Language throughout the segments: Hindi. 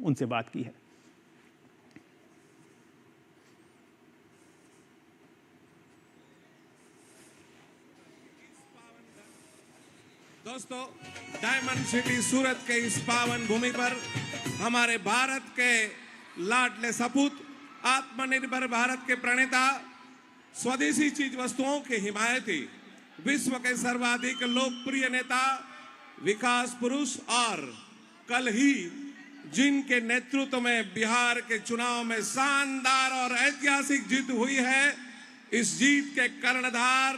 उनसे बात की है। दोस्तों, डायमंड सिटी सूरत के इस पावन भूमि पर हमारे भारत के लाडले सपूत, आत्मनिर्भर भारत के प्रणेता, स्वदेशी चीज वस्तुओं के हिमायती, विश्व के सर्वाधिक लोकप्रिय नेता, विकास पुरुष और कल ही जिनके नेतृत्व में बिहार के चुनाव में शानदार और ऐतिहासिक जीत हुई है, इस जीत के कर्णधार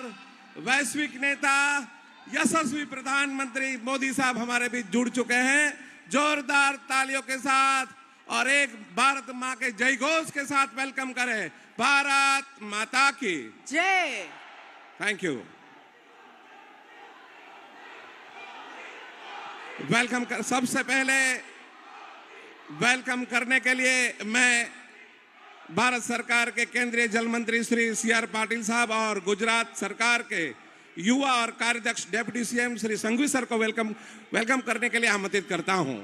वैश्विक नेता यशस्वी प्रधानमंत्री मोदी साहब हमारे बीच जुड़ चुके हैं। जोरदार तालियों के साथ और एक भारत मां के जय घोष के साथ वेलकम करें। भारत माता की जय। Thank you. वेलकम कर, सबसे पहले वेलकम करने के लिए मैं भारत सरकार के केंद्रीय जल मंत्री श्री CR पाटिल साहब और गुजरात सरकार के युवा और कार्याध्यक्ष deputy CM Shri Sanghavi sir को वेलकम करने के लिए आमंत्रित करता हूं।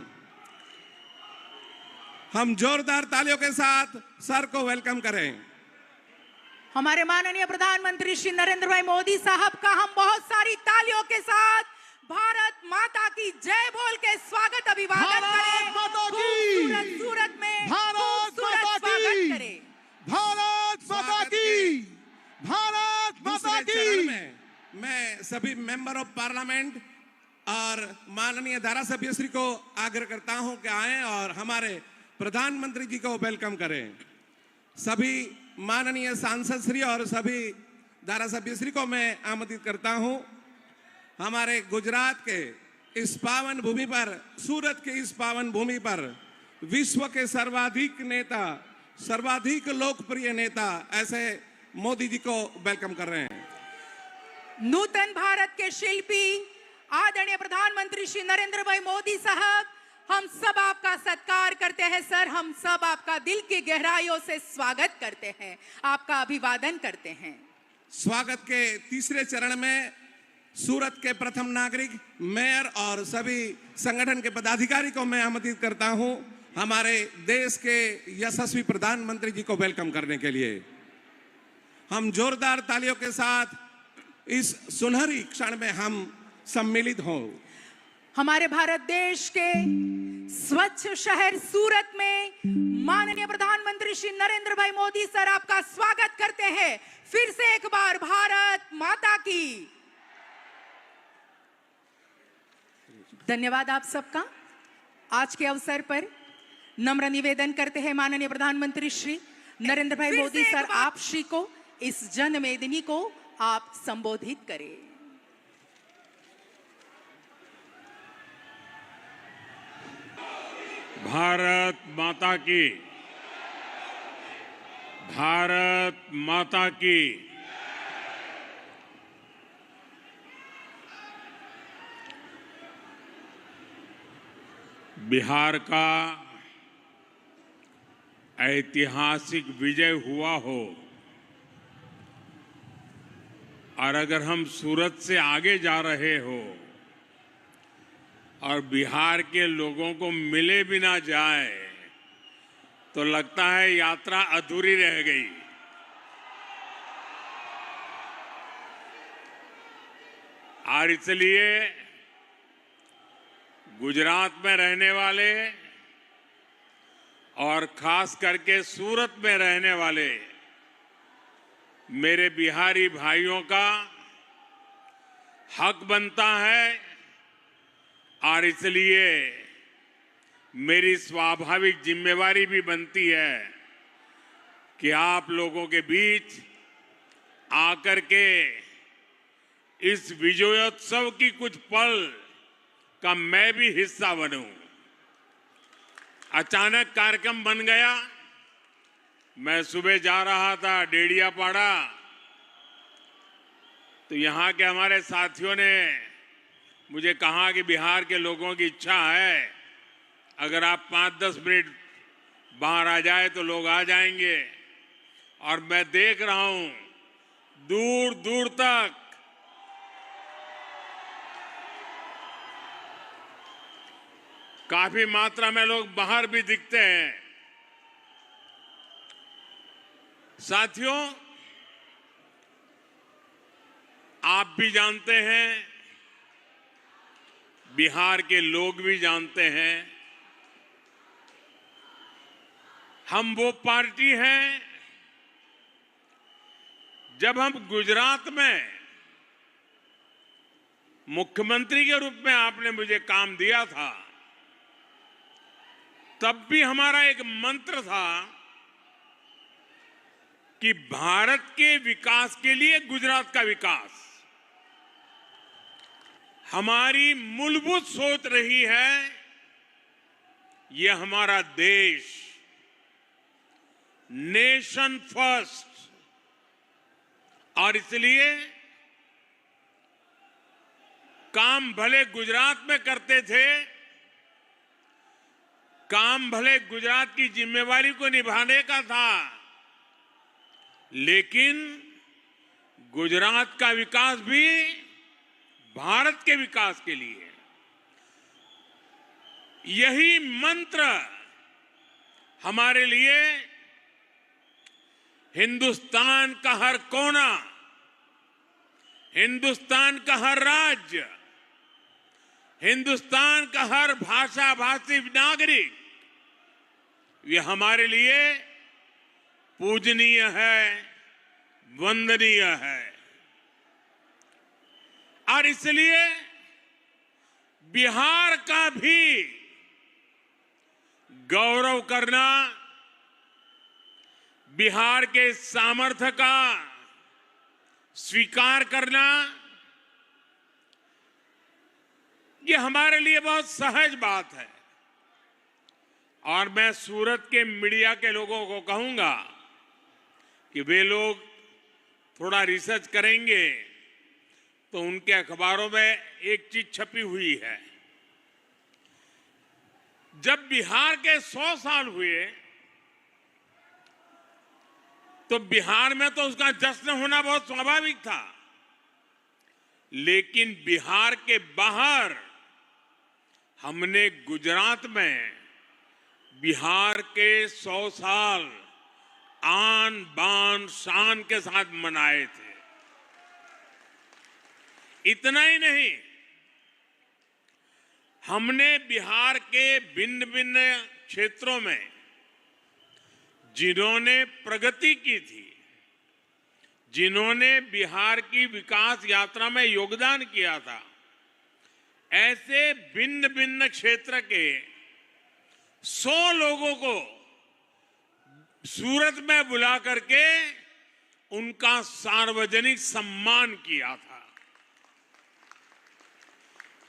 हम जोरदार तालियों के साथ सर को वेलकम करें। हमारे माननीय प्रधानमंत्री श्री नरेंद्र भाई मोदी साहब का हम बहुत सारी तालियों के साथ भारत माता की जय बोल के स्वागत अभिवादन करें। खूबसूरत सूरत में खूबसूरत स्वागत करें। भारत माता की, भारत माता की। मैं सभी मेंबर ऑफ पार्लियामेंट और माननीय धारासभ्य श्री को आग्रह करता हूं कि आए और हमारे प्रधानमंत्री जी को वेलकम करें। सभी माननीय सांसद श्री और सभी धारासभ्य श्री को मैं आमंत्रित करता हूं। हमारे गुजरात के इस पावन भूमि पर, सूरत के इस पावन भूमि पर विश्व के सर्वाधिक नेता, सर्वाधिक लोकप्रिय नेता ऐसे मोदी जी को वेलकम कर रहे हैं। नूतन भारत के शिल्पी आदरणीय प्रधानमंत्री श्री नरेंद्र भाई मोदी साहब, हम सब आपका सत्कार करते हैं सर। हम सब आपका दिल की गहराइयों से स्वागत करते हैं, आपका अभिवादन करते हैं। स्वागत के तीसरे चरण में सूरत के प्रथम नागरिक, मेयर और सभी संगठन के पदाधिकारी को मैं आमंत्रित करता हूं हमारे देश के यशस्वी प्रधानमंत्री जी को वेलकम करने के लिए। हम जोरदार तालियों के साथ इस सुनहरी क्षण में हम सम्मिलित हों। हमारे भारत देश के स्वच्छ शहर सूरत में माननीय प्रधानमंत्री श्री नरेंद्र भाई मोदी सर आपका स्वागत करते हैं। फिर से एक बार भारत माता की। धन्यवाद आप सबका। आज के अवसर पर नम्र निवेदन करते हैं माननीय प्रधानमंत्री श्री नरेंद्र भाई मोदी सर, आप श्री को इस जन मेदिनी को आप संबोधित करें। भारत माता की, भारत माता की। बिहार का ऐतिहासिक विजय हुआ हो और अगर हम सूरत से आगे जा रहे हो और बिहार के लोगों को मिले भी ना जाए तो लगता है यात्रा अधूरी रह गई। और इसलिए गुजरात में रहने वाले और खास करके सूरत में रहने वाले मेरे बिहारी भाइयों का हक बनता है और इसलिए मेरी स्वाभाविक जिम्मेवारी भी बनती है कि आप लोगों के बीच आकर के इस विजयोत्सव की कुछ पल का मैं भी हिस्सा बनूं। अचानक कार्यक्रम बन गया। मैं सुबह जा रहा था डेडियापाड़ा, तो यहाँ के हमारे साथियों ने मुझे कहा कि बिहार के लोगों की इच्छा है अगर आप 5-10 मिनट बाहर आ जाए तो लोग आ जाएंगे। और मैं देख रहा हूं दूर दूर तक काफी मात्रा में लोग बाहर भी दिखते हैं। साथियों, आप भी जानते हैं, बिहार के लोग भी जानते हैं, हम वो पार्टी हैं, जब हम गुजरात में मुख्यमंत्री के रूप में आपने मुझे काम दिया था, तब भी हमारा एक मंत्र था कि भारत के विकास के लिए गुजरात का विकास। हमारी मूलभूत सोच रही है, ये हमारा देश नेशन फर्स्ट, और इसलिए काम भले गुजरात में करते थे, काम भले गुजरात की जिम्मेवारी को निभाने का था, लेकिन गुजरात का विकास भी भारत के विकास के लिए। यही मंत्र हमारे लिए हिंदुस्तान का हर कोना, हिंदुस्तान का हर राज्य, हिंदुस्तान का हर भाषा भाषी नागरिक, ये हमारे लिए पूजनीय है, वंदनीय है। और इसलिए बिहार का भी गौरव करना, बिहार के सामर्थ्य का स्वीकार करना, ये हमारे लिए बहुत सहज बात है। और मैं सूरत के मीडिया के लोगों को कहूंगा कि वे लोग थोड़ा रिसर्च करेंगे तो उनके अखबारों में एक चीज छपी हुई है। जब बिहार के 100 साल हुए तो बिहार में तो उसका जश्न होना बहुत स्वाभाविक था, लेकिन बिहार के बाहर हमने गुजरात में बिहार के 100 साल आन बान शान के साथ मनाए थे। इतना ही नहीं, हमने बिहार के भिन्न भिन्न क्षेत्रों में जिन्होंने प्रगति की थी, जिन्होंने बिहार की विकास यात्रा में योगदान किया था, ऐसे भिन्न भिन्न क्षेत्र के 100 लोगों को सूरत में बुला करके उनका सार्वजनिक सम्मान किया था।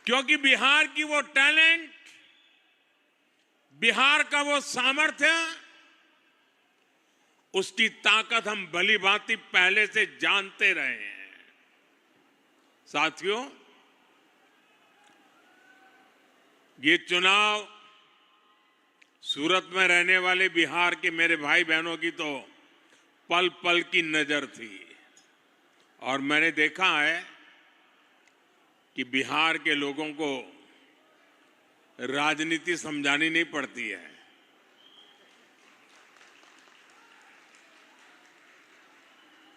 क्योंकि बिहार की वो टैलेंट, बिहार का वो सामर्थ्य, उसकी ताकत हम भली भांति पहले से जानते रहे हैं। साथियों, ये चुनाव सूरत में रहने वाले बिहार के मेरे भाई बहनों की तो पल पल की नजर थी, और मैंने देखा है कि बिहार के लोगों को राजनीति समझानी नहीं पड़ती है।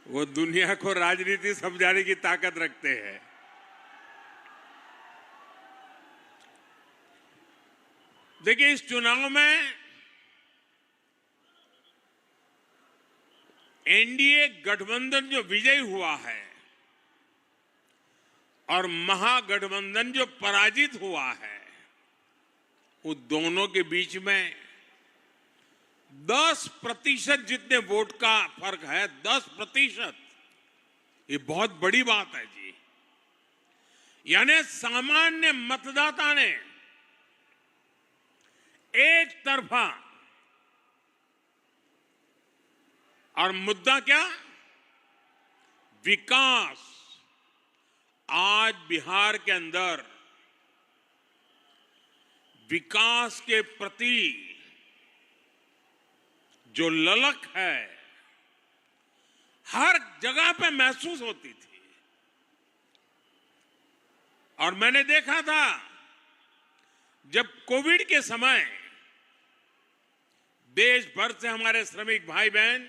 वो दुनिया को राजनीति समझाने की ताकत रखते हैं। देखिए, इस चुनाव में एनडीए गठबंधन जो विजयी हुआ है और महागठबंधन जो पराजित हुआ है, वो दोनों के बीच में 10% जितने वोट का फर्क है। 10%, ये बहुत बड़ी बात है जी। यानी सामान्य मतदाता ने एक तरफा, और मुद्दा क्या? विकास। आज बिहार के अंदर विकास के प्रति जो ललक है, हर जगह पे महसूस होती थी। और मैंने देखा था जब कोविड के समय देश भर से हमारे श्रमिक भाई बहन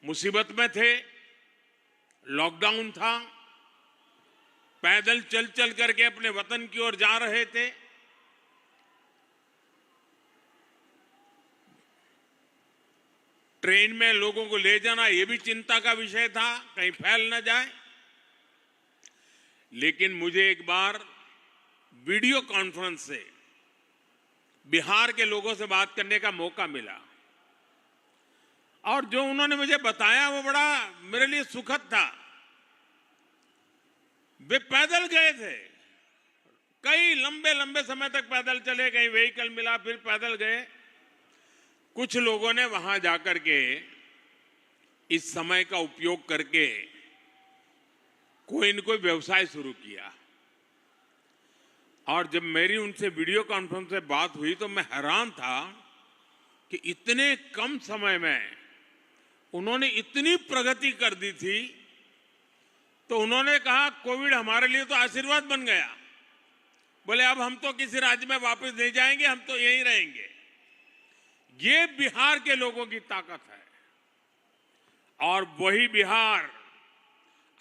मुसीबत में थे, लॉकडाउन था, पैदल चल चल करके अपने वतन की ओर जा रहे थे, ट्रेन में लोगों को ले जाना यह भी चिंता का विषय था, कहीं फैल न जाए। लेकिन मुझे एक बार वीडियो कॉन्फ्रेंस से बिहार के लोगों से बात करने का मौका मिला और जो उन्होंने मुझे बताया वो बड़ा मेरे लिए सुखद था। वे पैदल गए थे, कई लंबे लंबे समय तक पैदल चले, कहीं व्हीकल मिला फिर पैदल गए। कुछ लोगों ने वहां जाकर के इस समय का उपयोग करके कोई न कोई व्यवसाय शुरू किया और जब मेरी उनसे वीडियो कॉन्फ्रेंस से बात हुई तो मैं हैरान था कि इतने कम समय में उन्होंने इतनी प्रगति कर दी थी। तो उन्होंने कहा कोविड हमारे लिए तो आशीर्वाद बन गया, बोले अब हम तो किसी राज्य में वापस नहीं जाएंगे, हम तो यहीं रहेंगे। ये बिहार के लोगों की ताकत है और वही बिहार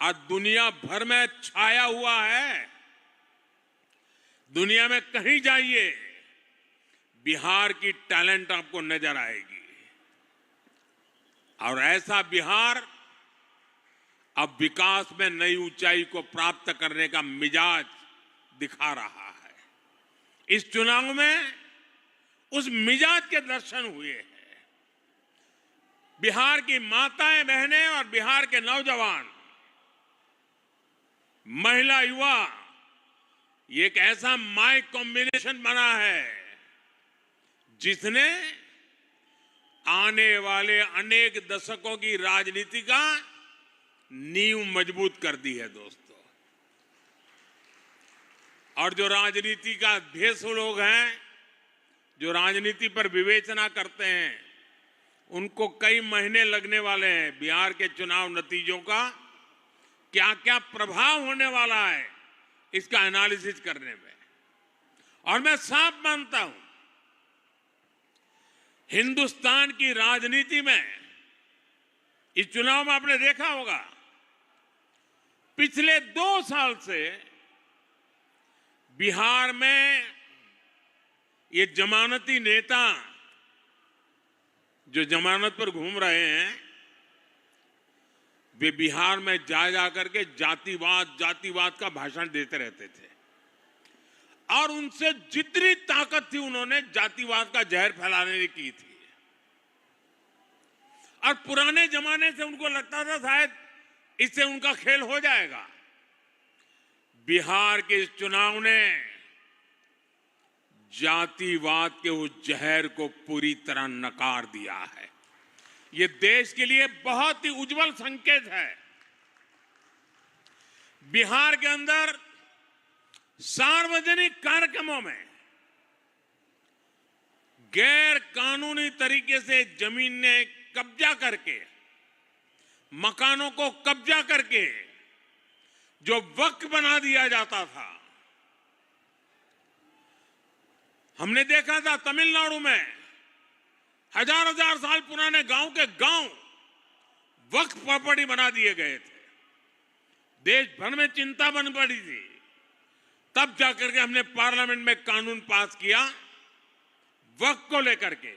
आज दुनिया भर में छाया हुआ है। दुनिया में कहीं जाइए बिहार की टैलेंट आपको नजर आएगी और ऐसा बिहार अब विकास में नई ऊंचाई को प्राप्त करने का मिजाज दिखा रहा है। इस चुनाव में उस मिजाज के दर्शन हुए हैं। बिहार की माताएं बहनें और बिहार के नौजवान, महिला, युवा, ये एक ऐसा माई कॉम्बिनेशन बना है जिसने आने वाले अनेक दशकों की राजनीति का नींव मजबूत कर दी है दोस्तों। और जो राजनीति का भेषु लोग हैं, जो राजनीति पर विवेचना करते हैं, उनको कई महीने लगने वाले हैं बिहार के चुनाव नतीजों का क्या क्या प्रभाव होने वाला है इसका एनालिसिस करने में। और मैं साफ मानता हूं हिंदुस्तान की राजनीति में इस चुनाव में आपने देखा होगा पिछले 2 साल से बिहार में ये जमानती नेता जो जमानत पर घूम रहे हैं, वे बिहार में जा करके जातिवाद का भाषण देते रहते थे और उनसे जितनी ताकत थी उन्होंने जातिवाद का जहर फैलाने की थी। और पुराने जमाने से उनको लगता था शायद इससे उनका खेल हो जाएगा। बिहार के इस चुनाव ने जातिवाद के उस जहर को पूरी तरह नकार दिया है। ये देश के लिए बहुत ही उज्जवल संकेत है। बिहार के अंदर सार्वजनिक कार्यक्रमों में गैर कानूनी तरीके से जमीन ने कब्जा करके, मकानों को कब्जा करके जो वक्फ बना दिया जाता था, हमने देखा था तमिलनाडु में हजार साल पुराने गांव के गांव वक्फ प्रॉपर्टी बना दिए गए थे। देश भर में चिंता बन पड़ी थी। तब जाकर के हमने पार्लियामेंट में कानून पास किया वक्फ को लेकर के।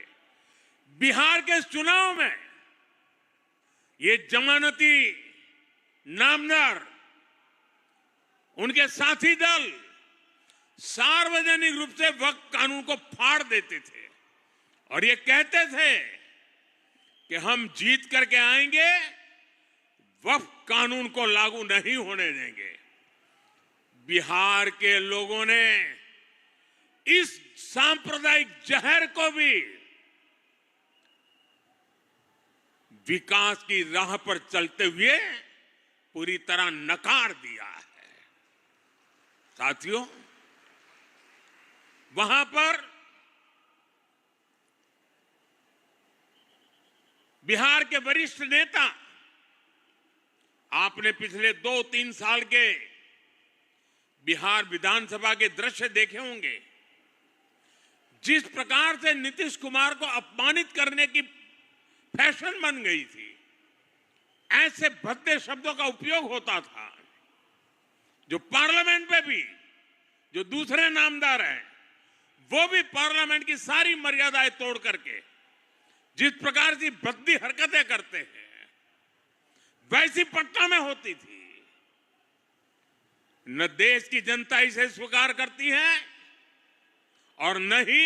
बिहार के चुनाव में ये जमानती नामदार, उनके साथी दल सार्वजनिक रूप से वक्फ कानून को फाड़ देते थे और ये कहते थे कि हम जीत करके आएंगे, वक्फ कानून को लागू नहीं होने देंगे। बिहार के लोगों ने इस सांप्रदायिक जहर को भी विकास की राह पर चलते हुए पूरी तरह नकार दिया है। साथियों, वहां पर बिहार के वरिष्ठ नेता, आपने पिछले 2-3 साल के बिहार विधानसभा के दृश्य देखे होंगे। जिस प्रकार से नीतीश कुमार को अपमानित करने की फैशन बन गई थी, ऐसे भद्दे शब्दों का उपयोग होता था, जो पार्लियामेंट में भी जो दूसरे नामदार हैं वो भी पार्लियामेंट की सारी मर्यादाएं तोड़ करके जिस प्रकार की भद्दी हरकतें करते हैं, वैसी पटना में होती थी। न देश की जनता इसे स्वीकार करती है और न ही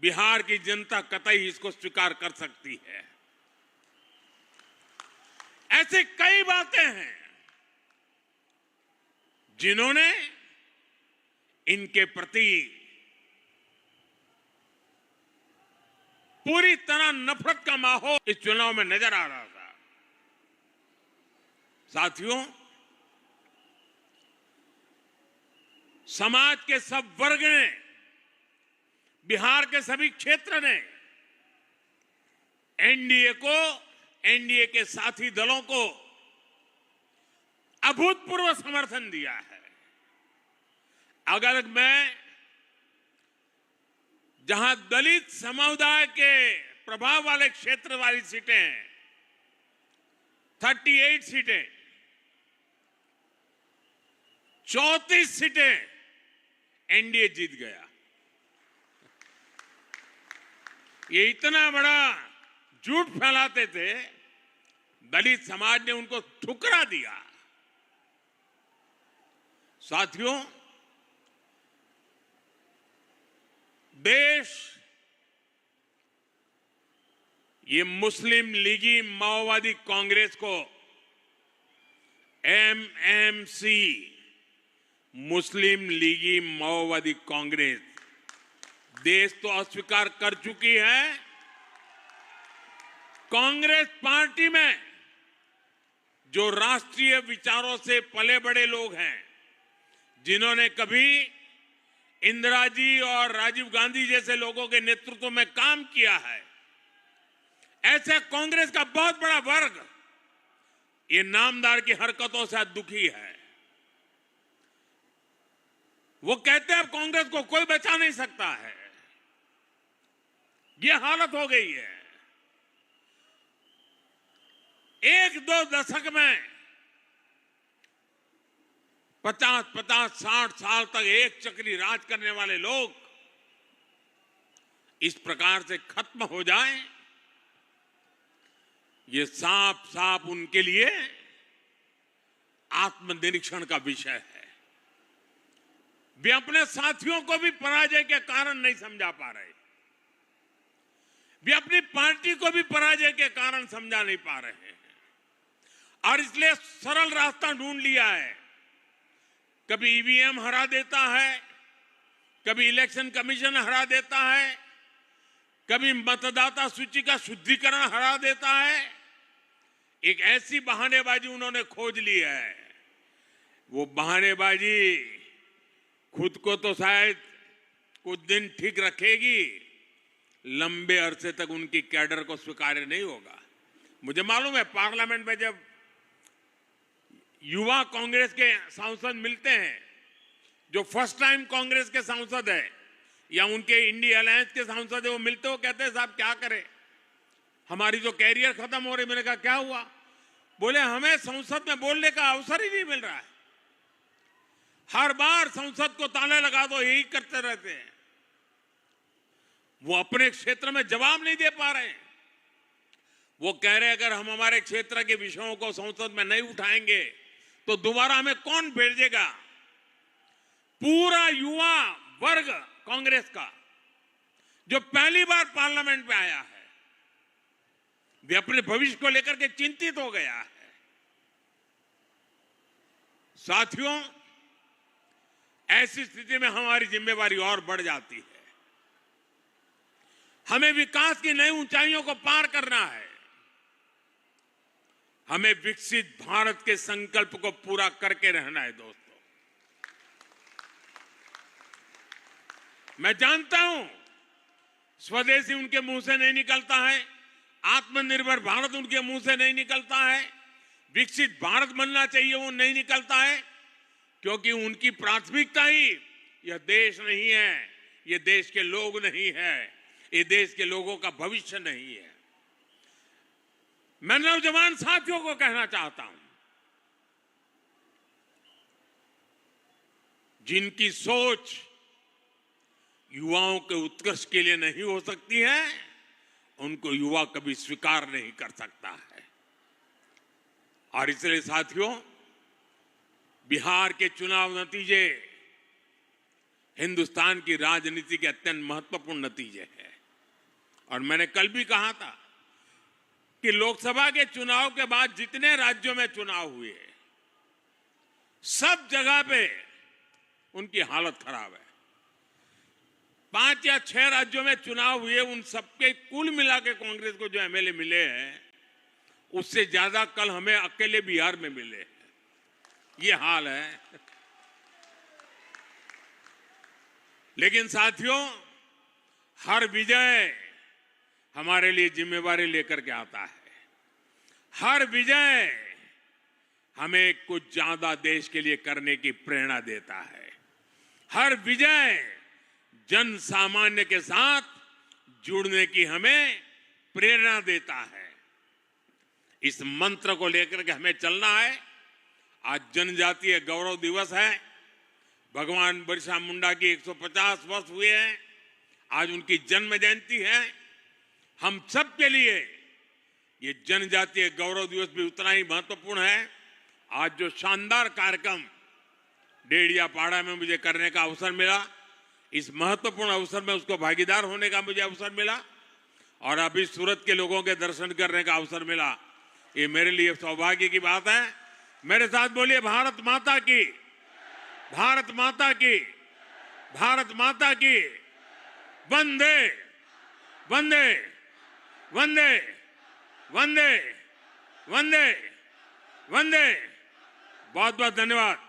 बिहार की जनता कतई इसको स्वीकार कर सकती है। ऐसे कई बातें हैं जिन्होंने इनके प्रति पूरी तरह नफरत का माहौल इस चुनाव में नजर आ रहा था। साथियों, समाज के सब वर्ग ने, बिहार के सभी क्षेत्र ने एनडीए को, एनडीए के साथी दलों को अभूतपूर्व समर्थन दिया है। अगर मैं जहां दलित समुदाय के प्रभाव वाले क्षेत्र वाली सीटें हैं, 38 सीटें, 34 सीटें एनडीए जीत गया। ये इतना बड़ा झूठ फैलाते थे, दलित समाज ने उनको ठुकरा दिया। साथियों, देश ये मुस्लिम लीगी माओवादी कांग्रेस को एमएमसी, मुस्लिम लीगी माओवादी कांग्रेस, देश तो अस्वीकार कर चुकी है। कांग्रेस पार्टी में जो राष्ट्रीय विचारों से पले बड़े लोग हैं, जिन्होंने कभी इंदिरा जी और राजीव गांधी जैसे लोगों के नेतृत्व में काम किया है, ऐसे कांग्रेस का बहुत बड़ा वर्ग ये नामदार की हरकतों से दुखी है। वो कहते हैं अब कांग्रेस को कोई बचा नहीं सकता है। ये हालत हो गई है। एक दो दशक में 50-60 साल तक एक चक्री राज करने वाले लोग इस प्रकार से खत्म हो जाएं, ये साफ साफ उनके लिए आत्मनिरीक्षण का विषय है। वे अपने साथियों को भी पराजय के कारण नहीं समझा पा रहे, वे अपनी पार्टी को भी पराजय के कारण समझा नहीं पा रहे हैं, और इसलिए सरल रास्ता ढूंढ लिया है। कभी ईवीएम हरा देता है, कभी इलेक्शन कमीशन हरा देता है, कभी मतदाता सूची का शुद्धिकरण हरा देता है। एक ऐसी बहानेबाजी उन्होंने खोज ली है। वो बहानेबाजी खुद को तो शायद कुछ दिन ठीक रखेगी, लंबे अरसे तक उनकी कैडर को स्वीकार्य नहीं होगा। मुझे मालूम है, पार्लियामेंट में जब युवा कांग्रेस के सांसद मिलते हैं, जो फर्स्ट टाइम कांग्रेस के सांसद है या उनके इंडिया अलायंस के सांसद है, वो मिलते हो कहते हैं साहब क्या करें, हमारी तो कैरियर खत्म हो रही। मैंने कहा क्या हुआ? बोले हमें संसद में बोलने का अवसर ही नहीं मिल रहा है, हर बार संसद को ताले लगा दो, यही करते रहते हैं। वो अपने क्षेत्र में जवाब नहीं दे पा रहे हैं। वो कह रहे अगर हम हमारे क्षेत्र के विषयों को संसद में नहीं उठाएंगे तो दोबारा हमें कौन भेजेगा। पूरा युवा वर्ग कांग्रेस का जो पहली बार पार्लियामेंट में आया है, वे अपने भविष्य को लेकर के चिंतित हो गया है। साथियों, ऐसी स्थिति में हमारी जिम्मेवारी और बढ़ जाती है। हमें विकास की नई ऊंचाइयों को पार करना है। हमें विकसित भारत के संकल्प को पूरा करके रहना है। दोस्तों, मैं जानता हूं स्वदेशी उनके मुंह से नहीं निकलता है, आत्मनिर्भर भारत उनके मुंह से नहीं निकलता है, विकसित भारत बनना चाहिए वो नहीं निकलता है, क्योंकि उनकी प्राथमिकता ही यह देश नहीं है, ये देश के लोग नहीं है, ये देश के लोगों का भविष्य नहीं है। मैं नौजवान साथियों को कहना चाहता हूं, जिनकी सोच युवाओं के उत्कर्ष के लिए नहीं हो सकती है, उनको युवा कभी स्वीकार नहीं कर सकता है। और इसलिए साथियों, बिहार के चुनाव नतीजे हिंदुस्तान की राजनीति के अत्यंत महत्वपूर्ण नतीजे हैं। और मैंने कल भी कहा था कि लोकसभा के चुनाव के बाद जितने राज्यों में चुनाव हुए, सब जगह पे उनकी हालत खराब है। 5 या 6 राज्यों में चुनाव हुए, उन सबके कुल मिला के कांग्रेस को जो एमएलए मिले हैं, उससे ज्यादा कल हमें अकेले बिहार में मिले हैं। ये हाल है। लेकिन साथियों, हर विजय हमारे लिए जिम्मेवारी लेकर के आता है। हर विजय हमें कुछ ज्यादा देश के लिए करने की प्रेरणा देता है। हर विजय जन सामान्य के साथ जुड़ने की हमें प्रेरणा देता है। इस मंत्र को लेकर के हमें चलना है। आज जनजातीय गौरव दिवस है। भगवान बिरसा मुंडा की 150 वर्ष हुए हैं। आज उनकी जन्म जयंती है। हम सब के लिए ये जनजातीय गौरव दिवस भी उतना ही महत्वपूर्ण है। आज जो शानदार कार्यक्रम डेडियापाड़ा में मुझे करने का अवसर मिला, इस महत्वपूर्ण अवसर में उसको भागीदार होने का मुझे अवसर मिला, और अभी सूरत के लोगों के दर्शन करने का अवसर मिला। ये मेरे लिए सौभाग्य की बात है। मेरे साथ बोलिए, भारत माता की, भारत माता की, भारत माता की। वंदे वंदे वंदे वंदे वंदे वंदे। बहुत बहुत धन्यवाद।